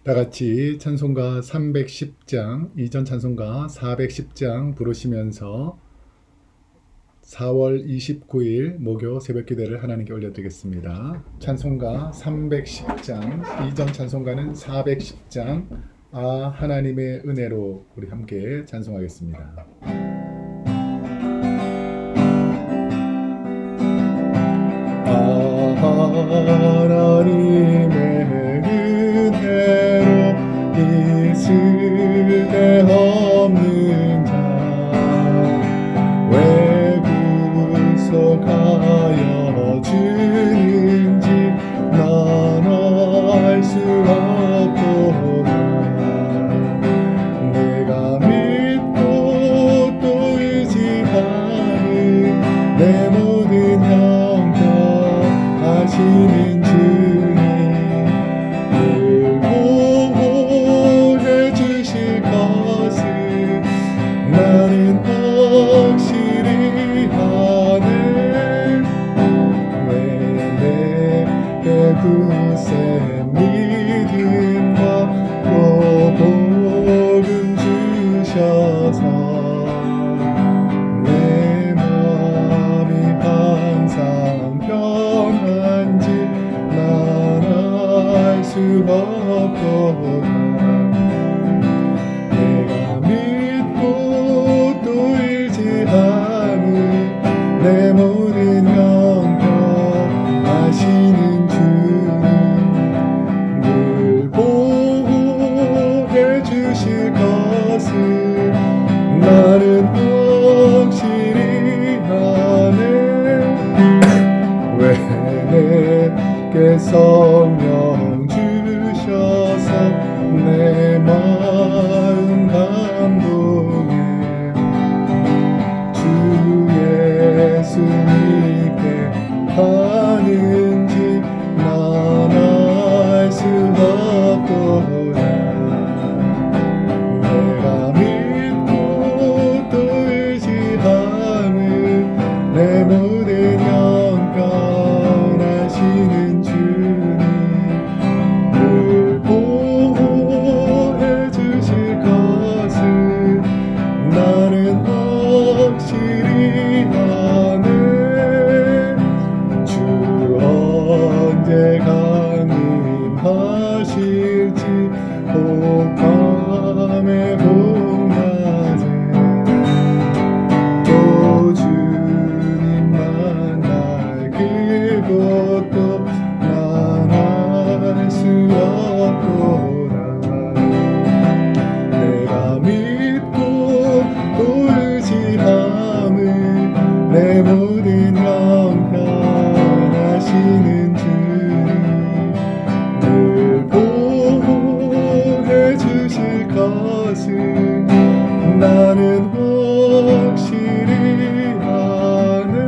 다 같이 찬송가 310장, 이전 찬송가 410장 부르시면서 4월 29일 목요 새벽 기도를 하나님께 올려드리겠습니다. 찬송가 310장, 이전 찬송가는 410장, 하나님의 은혜로 우리 함께 찬송하겠습니다. 하나님의 은혜로 있을 데 없는 자 왜 구속하여 주는지 난 알 수 없도다. 내가 믿고 또 의지하는 내 모든 형편 하시는 주님 늘 보호해 주실 것을 나는 확실히 하네. 왜 내게 굳센 믿음과 또 복음 주셔서 내 마음이 항상 평안지 난 알 수 없도다. 내가 믿고 또 의지하는 내 모든 형편 아시는 주님 늘 보호해 주실 것을 나는 확실히 하네. 왜 내게 성령 주셔서 내 마음 감동해 주 예수 믿게 하는지 난 알 수 없도다. 내가 믿고 또 의지하는 내 모든 형편 하시는 주님 늘 보호해 주실 것을 나는 확실히 아네. 주 언제 강림하실지 혹함에 혹낮에 또 주님 만날 그곳도 난 알 수 없도다. 내가 믿고 또 의지함을 내 모든 형편 하시는 주님 늘 보호해 주실 것을 나는 확실히 아네.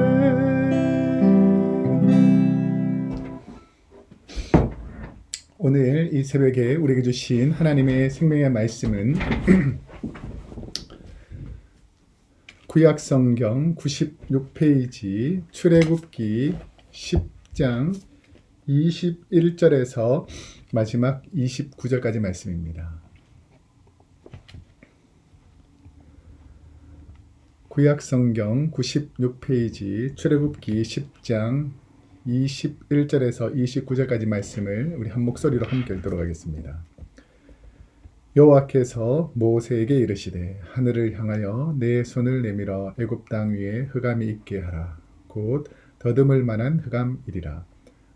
오늘 이 새벽에 우리에게 주신 하나님의 생명의 말씀은 구약성경 96페이지 출애굽기 10장 21절에서 마지막 29절까지 말씀입니다. 구약성경 96페이지 출애굽기 10장 21절에서 29절까지 말씀을 우리 한 목소리로 함께 읽도록 하겠습니다. 여호와께서 모세에게 이르시되 하늘을 향하여 내 손을 내밀어 애굽 땅 위에 흑암이 있게 하라. 곧 더듬을 만한 흑암이리라.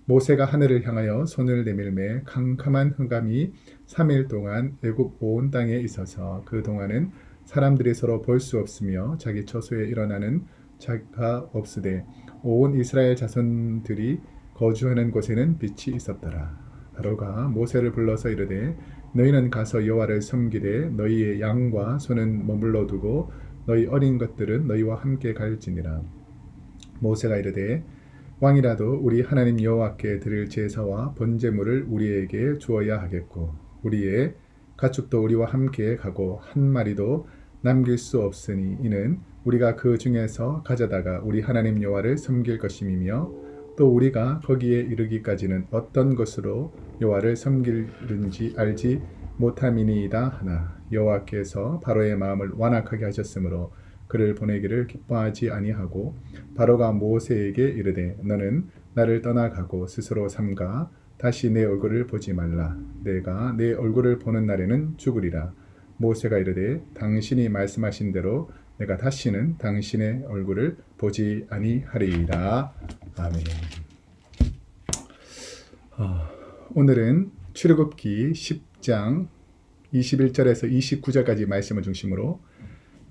모세가 하늘을 향하여 손을 내밀매 캄캄한 흑암이 3일 동안 애굽 온 땅에 있어서 그 동안은 사람들이 서로 볼 수 없으며 자기 처소에 일어나는 자가 없으되 온 이스라엘 자손들이 거주하는 곳에는 빛이 있었더라. 바로가 모세를 불러서 이르되 너희는 가서 여호와를 섬기되 너희의 양과 소는 머물러 두고 너희 어린 것들은 너희와 함께 갈지니라. 모세가 이르되 왕이라도 우리 하나님 여호와께 드릴 제사와 번제물을 우리에게 주어야 하겠고 우리의 가축도 우리와 함께 가고 한 마리도 남길 수 없으니 이는 우리가 그 중에서 가져다가 우리 하나님 여호와를 섬길 것임이며 또 우리가 거기에 이르기까지는 어떤 것으로 여호와를 섬기는지 알지 못함이니이다 하나 여호와께서 바로의 마음을 완악하게 하셨으므로 그를 보내기를 기뻐하지 아니하고 바로가 모세에게 이르되 너는 나를 떠나가고 스스로 삼가 다시 내 얼굴을 보지 말라 내가 내 얼굴을 보는 날에는 죽으리라 모세가 이르되 당신이 말씀하신 대로 내가 다시는 당신의 얼굴을 보지 아니하리이다. 아멘. 오늘은 출애굽기 10장 21절에서 29절까지 말씀을 중심으로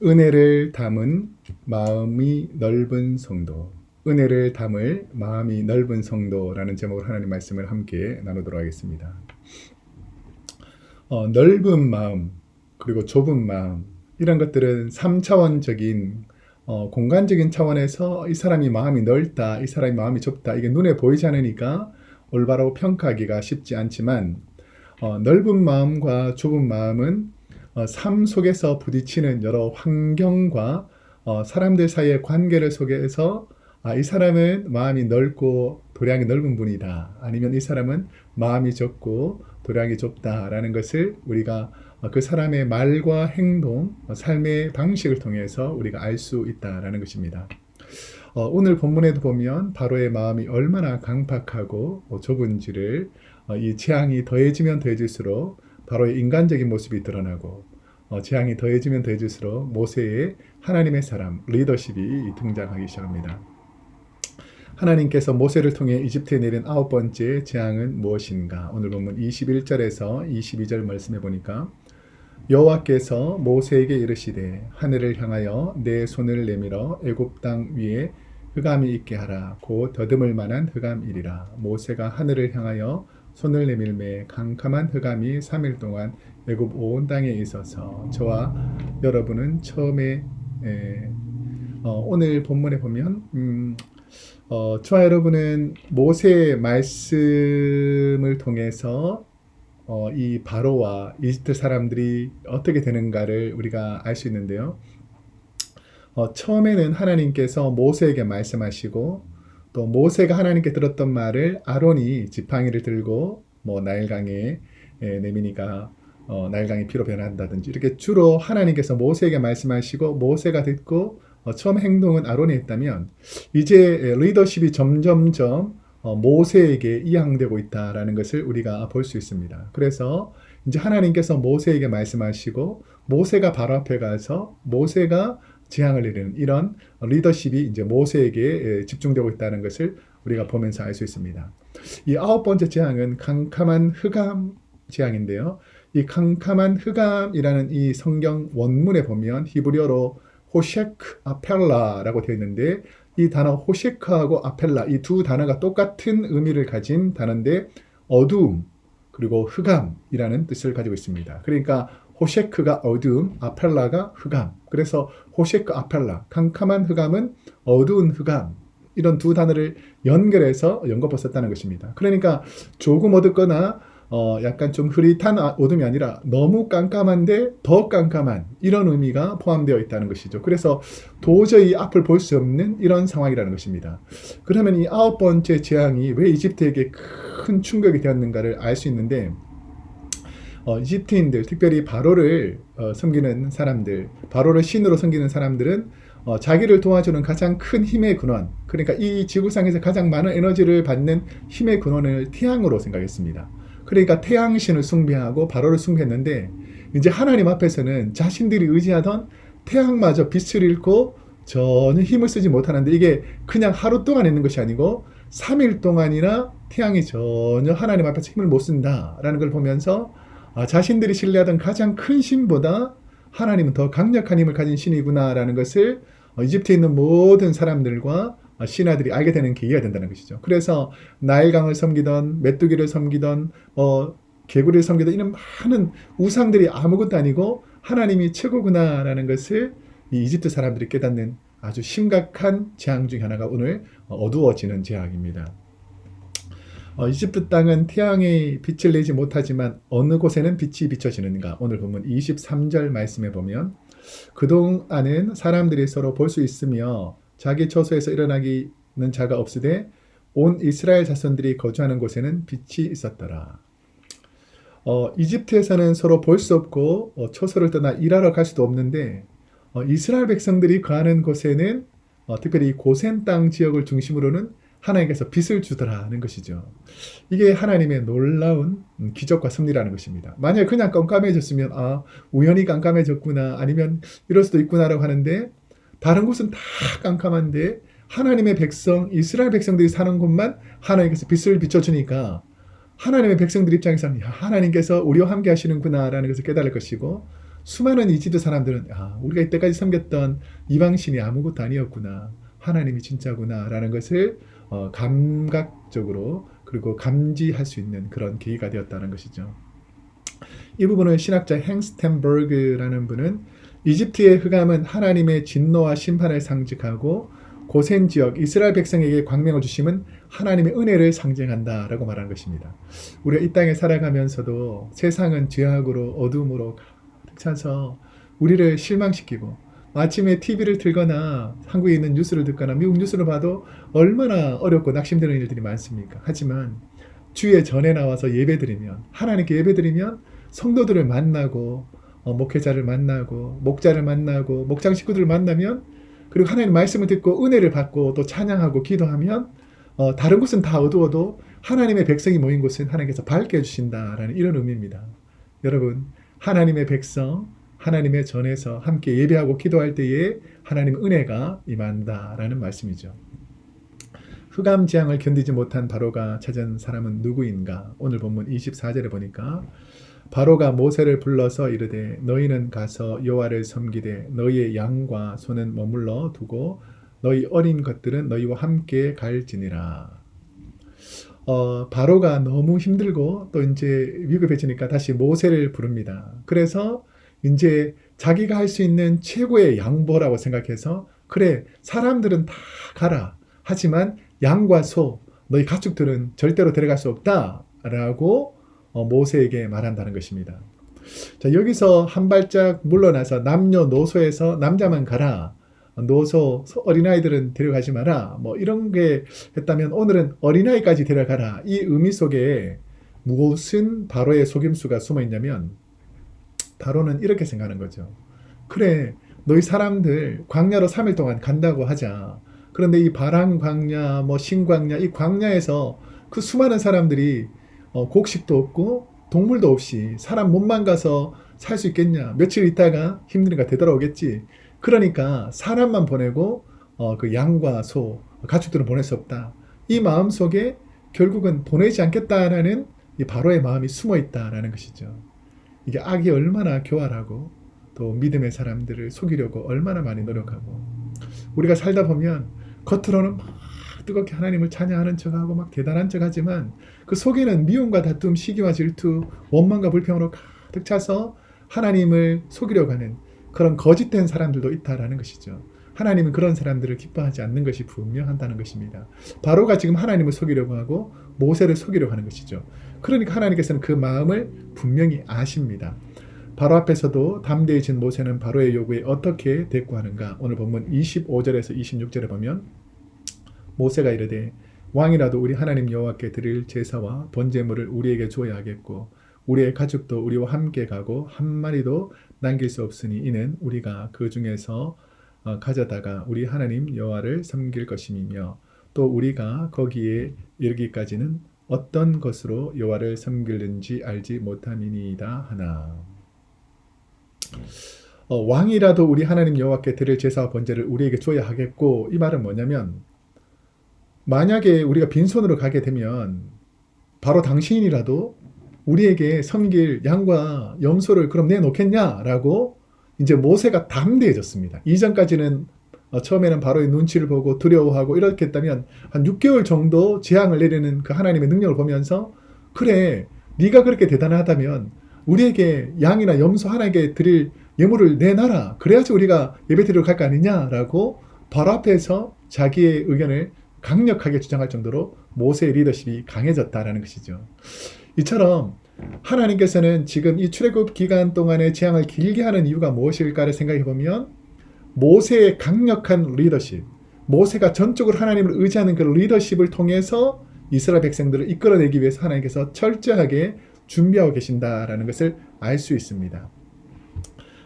은혜를 담은 마음이 넓은 성도, 은혜를 담을 마음이 넓은 성도라는 제목으로 하나님 말씀을 함께 나누도록 하겠습니다. 넓은 마음 그리고 좁은 마음 이런 것들은 3차원적인 공간적인 차원에서 이 사람이 마음이 넓다, 이 사람이 마음이 좁다 이게 눈에 보이지 않으니까 올바로 평가하기가 쉽지 않지만 넓은 마음과 좁은 마음은 삶 속에서 부딪히는 여러 환경과 사람들 사이의 관계를 속에서 이 사람은 마음이 넓고 도량이 넓은 분이다. 아니면 이 사람은 마음이 좁고 도량이 좁다라는 것을 우리가 그 사람의 말과 행동, 삶의 방식을 통해서 우리가 알 수 있다라는 것입니다. 오늘 본문에도 보면 바로의 마음이 얼마나 강팍하고 좁은지를 이 재앙이 더해지면 더해질수록 바로의 인간적인 모습이 드러나고 재앙이 더해지면 더해질수록 모세의 하나님의 사람, 리더십이 등장하기 시작합니다. 하나님께서 모세를 통해 이집트에 내린 9번째 재앙은 무엇인가? 오늘 본문 21절에서 22절 말씀해 보니까 여호와께서 모세에게 이르시되 하늘을 향하여 내 손을 내밀어 애굽 땅 위에 흑암이 있게 하라. 곧 더듬을 만한 흑암이리라. 모세가 하늘을 향하여 손을 내밀매 캄캄한 흑암이 3일 동안 애굽 온 땅에 있어서 저와 여러분은 처음에 오늘 본문에 보면 저와 여러분은 모세의 말씀을 통해서 이 바로와 이집트 사람들이 어떻게 되는가를 우리가 알 수 있는데요. 처음에는 하나님께서 모세에게 말씀하시고 또 모세가 하나님께 들었던 말을 아론이 지팡이를 들고 나일강에 내미니까 나일강이 피로 변한다든지 이렇게 주로 하나님께서 모세에게 말씀하시고 모세가 듣고 처음 행동은 아론이 했다면 이제 리더십이 점점점 모세에게 이양되고 있다라는 것을 우리가 볼 수 있습니다. 그래서 이제 하나님께서 모세에게 말씀하시고 모세가 바로 앞에 가서 모세가 재앙을 내리는 이런 리더십이 이제 모세에게 집중되고 있다는 것을 우리가 보면서 알 수 있습니다. 이 9번째 재앙은 캄캄한 흑암 재앙인데요. 이 캄캄한 흑암이라는 이 성경 원문에 보면 히브리어로 호셰크 아펠라라고 되어 있는데 이 단어 호셰크하고 아펠라 이 두 단어가 똑같은 의미를 가진 단어인데 어두움 그리고 흑암이라는 뜻을 가지고 있습니다. 그러니까 호셰크가 어두움, 아펠라가 흑암. 그래서 호셰크 아펠라, 캄캄한 흑암은 어두운 흑암. 이런 두 단어를 연결해서 연거푸 썼다는 것입니다. 그러니까 조금 어둡거나 약간 좀 흐릿한 어둠이 아니라 너무 깜깜한데 더 깜깜한 이런 의미가 포함되어 있다는 것이죠. 그래서 도저히 앞을 볼 수 없는 이런 상황이라는 것입니다. 그러면 이 9번째 재앙이 왜 이집트에게 큰 충격이 되었는가를 알 수 있는데 이집트인들, 특별히 바로를 섬기는 사람들, 바로를 신으로 섬기는 사람들은 자기를 도와주는 가장 큰 힘의 근원, 그러니까 이 지구상에서 가장 많은 에너지를 받는 힘의 근원을 태양으로 생각했습니다. 그러니까 태양신을 숭배하고 바로를 숭배했는데 이제 하나님 앞에서는 자신들이 의지하던 태양마저 빛을 잃고 전혀 힘을 쓰지 못하는데 이게 그냥 하루 동안 있는 것이 아니고 3일 동안이나 태양이 전혀 하나님 앞에서 힘을 못 쓴다라는 걸 보면서 자신들이 신뢰하던 가장 큰 신보다 하나님은 더 강력한 힘을 가진 신이구나라는 것을 이집트에 있는 모든 사람들과 신하들이 알게 되는 계기가 된다는 것이죠. 그래서 나일강을 섬기던 메뚜기를 섬기던 개구리를 섬기던 이런 많은 우상들이 아무것도 아니고 하나님이 최고구나라는 것을 이 이집트 사람들이 깨닫는 아주 심각한 재앙 중 하나가 오늘 어두워지는 재앙입니다. 이집트 땅은 태양의 빛을 내지 못하지만 어느 곳에는 빛이 비춰지는가? 오늘 보면 23절 말씀에 보면 그동안은 사람들이 서로 볼 수 있으며 자기 처소에서 일어나기는 자가 없으되 온 이스라엘 자손들이 거주하는 곳에는 빛이 있었더라. 이집트에서는 서로 볼 수 없고 처소를 떠나 일하러 갈 수도 없는데 이스라엘 백성들이 거하는 곳에는 특별히 고센 땅 지역을 중심으로는 하나님께서 빛을 주더라는 것이죠. 이게 하나님의 놀라운 기적과 섭리라는 것입니다. 만약에 그냥 깜깜해졌으면 우연히 깜깜해졌구나 아니면 이럴 수도 있구나라고 하는데 다른 곳은 다 깜깜한데 하나님의 백성, 이스라엘 백성들이 사는 곳만 하나님께서 빛을 비춰주니까 하나님의 백성들 입장에서는 하나님께서 우리와 함께 하시는구나 라는 것을 깨달을 것이고 수많은 이집트 사람들은 우리가 이때까지 섬겼던 이방신이 아무것도 아니었구나. 하나님이 진짜구나 라는 것을 감각적으로 그리고 감지할 수 있는 그런 계기가 되었다는 것이죠. 이 부분을 신학자 행스텐버그라는 분은 이집트의 흑암은 하나님의 진노와 심판을 상징하고 고센 지역 이스라엘 백성에게 광명을 주심은 하나님의 은혜를 상징한다라고 말하는 것입니다. 우리가 이 땅에 살아가면서도 세상은 죄악으로 어둠으로 가득 차서 우리를 실망시키고 아침에 TV를 틀거나 한국에 있는 뉴스를 듣거나 미국 뉴스를 봐도 얼마나 어렵고 낙심되는 일들이 많습니까? 하지만 주의 전에 나와서 예배드리면 하나님께 예배드리면 성도들을 만나고 목회자를 만나고 목자를 만나고 목장 식구들을 만나면 그리고 하나님의 말씀을 듣고 은혜를 받고 또 찬양하고 기도하면 다른 곳은 다 어두워도 하나님의 백성이 모인 곳은 하나님께서 밝게 해주신다라는 이런 의미입니다. 여러분 하나님의 백성 하나님의 전에서 함께 예배하고 기도할 때에 하나님의 은혜가 임한다라는 말씀이죠. 흑암 재앙을 견디지 못한 바로가 찾은 사람은 누구인가? 오늘 본문 24절에 보니까 바로가 모세를 불러서 이르되 너희는 가서 여호와를 섬기되 너희의 양과 소는 머물러 두고 너희 어린 것들은 너희와 함께 갈지니라. 바로가 너무 힘들고 또 이제 위급해지니까 다시 모세를 부릅니다. 그래서 이제 자기가 할 수 있는 최고의 양보라고 생각해서 그래 사람들은 다 가라. 하지만 양과 소 너희 가축들은 절대로 데려갈 수 없다라고 모세에게 말한다는 것입니다. 자, 여기서 한 발짝 물러나서 남녀노소에서 남자만 가라. 노소 어린아이들은 데려가지 마라. 뭐 이런 게 했다면 오늘은 어린아이까지 데려가라. 이 의미 속에 무슨 바로의 속임수가 숨어 있냐면 바로는 이렇게 생각하는 거죠. 그래 너희 사람들 광야로 3일 동안 간다고 하자. 그런데 이 바람 광야 뭐 신광야 이 광야에서 그 수많은 사람들이 곡식도 없고 동물도 없이 사람 몸만 가서 살 수 있겠냐. 며칠 있다가 힘드니까 되돌아오겠지. 그러니까 사람만 보내고 그 양과 소 가축들은 보낼 수 없다. 이 마음 속에 결국은 보내지 않겠다라는 이 바로의 마음이 숨어 있다라는 것이죠. 이게 악이 얼마나 교활하고 또 믿음의 사람들을 속이려고 얼마나 많이 노력하고 우리가 살다 보면 겉으로는 막 뜨겁게 하나님을 찬양하는 척하고 막 대단한 척하지만 그 속에는 미움과 다툼, 시기와 질투, 원망과 불평으로 가득 차서 하나님을 속이려고 하는 그런 거짓된 사람들도 있다라는 것이죠. 하나님은 그런 사람들을 기뻐하지 않는 것이 분명하다는 것입니다. 바로가 지금 하나님을 속이려고 하고 모세를 속이려고 하는 것이죠. 그러니까 하나님께서는 그 마음을 분명히 아십니다. 바로 앞에서도 담대해진 모세는 바로의 요구에 어떻게 대꾸하는가? 오늘 본문 25절에서 26절에 보면 모세가 이르되 왕이라도 우리 하나님 여호와께 드릴 제사와 번제물을 우리에게 주어야 하겠고 우리의 가축도 우리와 함께 가고 한 마리도 남길 수 없으니 이는 우리가 그 중에서 가져다가 우리 하나님 여호와를 섬길 것임이며 또 우리가 거기에 이르기까지는 어떤 것으로 여호와를 섬기는지 알지 못함이니이다 하나. 왕이라도 우리 하나님 여호와께 드릴 제사와 번제를 우리에게 줘야 하겠고 이 말은 뭐냐면 만약에 우리가 빈손으로 가게 되면 바로 당신이라도 우리에게 섬길 양과 염소를 그럼 내놓겠냐라고 이제 모세가 담대해졌습니다. 이전까지는 처음에는 바로의 눈치를 보고 두려워하고 이렇게 했다면 한 6개월 정도 재앙을 내리는 그 하나님의 능력을 보면서 그래 네가 그렇게 대단하다면 우리에게 양이나 염소 하나에게 드릴 예물을 내놔라. 그래야지 우리가 예배드리러 갈 거 아니냐라고 바로 앞에서 자기의 의견을 강력하게 주장할 정도로 모세의 리더십이 강해졌다라는 것이죠. 이처럼 하나님께서는 지금 이 출애굽 기간 동안의 재앙을 길게 하는 이유가 무엇일까를 생각해 보면 모세의 강력한 리더십, 모세가 전적으로 하나님을 의지하는 그 리더십을 통해서 이스라엘 백성들을 이끌어내기 위해서 하나님께서 철저하게 준비하고 계신다라는 것을 알 수 있습니다.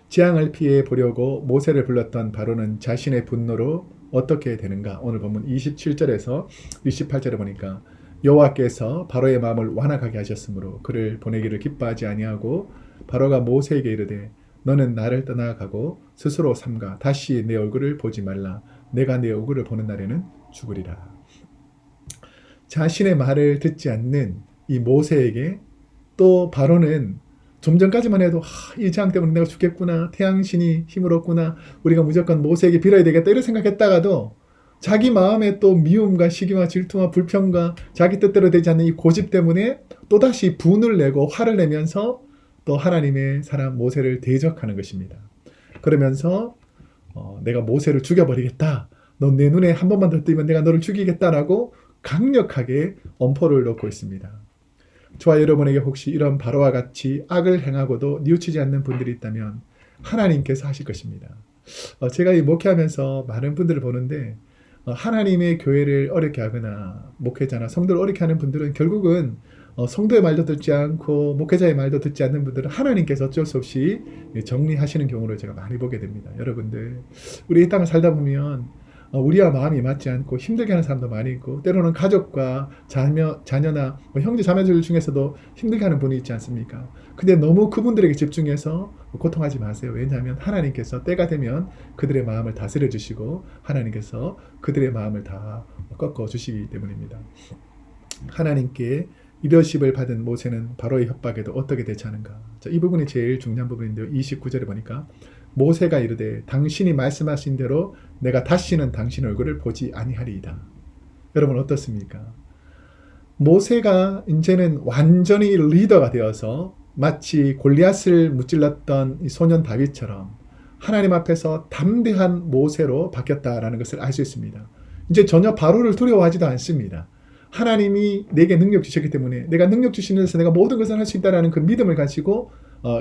재앙을 피해 보려고 모세를 불렀던 바로는 자신의 분노로 어떻게 되는가? 오늘 본문 27절에서 28절에 보니까 여호와께서 바로의 마음을 완악하게 하셨으므로 그를 보내기를 기뻐하지 아니하고 바로가 모세에게 이르되 너는 나를 떠나가고 스스로 삼가 다시 내 얼굴을 보지 말라. 내가 내 얼굴을 보는 날에는 죽으리라. 자신의 말을 듣지 않는 이 모세에게 또 바로는 좀 전까지만 해도 이 재앙 때문에 내가 죽겠구나. 태양신이 힘을 얻구나. 우리가 무조건 모세에게 빌어야 되겠다. 이런 생각했다가도 자기 마음에 또 미움과 시기와 질투와 불평과 자기 뜻대로 되지 않는 이 고집 때문에 또다시 분을 내고 화를 내면서 또 하나님의 사람 모세를 대적하는 것입니다. 그러면서 내가 모세를 죽여버리겠다. 너 내 눈에 한 번만 더 뜨면 내가 너를 죽이겠다라고 강력하게 엄포를 놓고 있습니다. 저와 여러분에게 혹시 이런 바로와 같이 악을 행하고도 뉘우치지 않는 분들이 있다면 하나님께서 하실 것입니다. 제가 이 목회하면서 많은 분들을 보는데 하나님의 교회를 어렵게 하거나 목회자나 성도를 어렵게 하는 분들은 결국은 성도의 말도 듣지 않고 목회자의 말도 듣지 않는 분들은 하나님께서 어쩔 수 없이 정리하시는 경우를 제가 많이 보게 됩니다. 여러분들 우리 이 땅을 살다 보면 우리와 마음이 맞지 않고 힘들게 하는 사람도 많이 있고 때로는 가족과 자녀나 형제 자매들 중에서도 힘들게 하는 분이 있지 않습니까? 근데 너무 그분들에게 집중해서 고통하지 마세요. 왜냐하면 하나님께서 때가 되면 그들의 마음을 다스려 주시고 하나님께서 그들의 마음을 다 꺾어 주시기 때문입니다. 하나님께 리더십을 받은 모세는 바로의 협박에도 어떻게 대처하는가? 자, 이 부분이 제일 중요한 부분인데요. 29절에 보니까 모세가 이르되 당신이 말씀하신 대로 내가 다시는 당신 얼굴을 보지 아니하리이다. 여러분 어떻습니까? 모세가 이제는 완전히 리더가 되어서 마치 골리앗을 무찔렀던 이 소년 다윗처럼 하나님 앞에서 담대한 모세로 바뀌었다라는 것을 알 수 있습니다. 이제 전혀 바로를 두려워하지도 않습니다. 하나님이 내게 능력 주셨기 때문에 내가 능력 주시는 데서 내가 모든 것을 할 수 있다라는 그 믿음을 가지고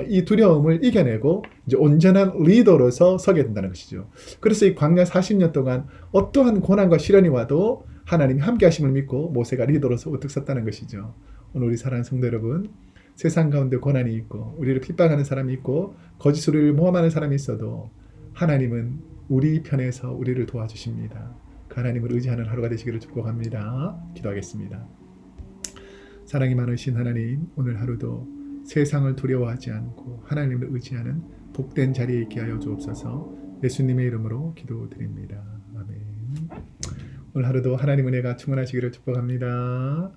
이 두려움을 이겨내고 이제 온전한 리더로서 서게 된다는 것이죠. 그래서 이 광야 40년 동안 어떠한 고난과 시련이 와도 하나님이 함께 하심을 믿고 모세가 리더로서 우뚝 섰다는 것이죠. 오늘 우리 사랑하는 성도 여러분, 세상 가운데 고난이 있고 우리를 핍박하는 사람이 있고 거짓 소리를 모함하는 사람이 있어도 하나님은 우리 편에서 우리를 도와주십니다. 그 하나님을 의지하는 하루가 되시기를 축복합니다. 기도하겠습니다. 사랑이 많으신 하나님, 오늘 하루도 세상을 두려워하지 않고 하나님을 의지하는 복된 자리에 있게 하여 주옵소서. 예수님의 이름으로 기도드립니다. 아멘. 오늘 하루도 하나님 은혜가 충만하시기를 축복합니다.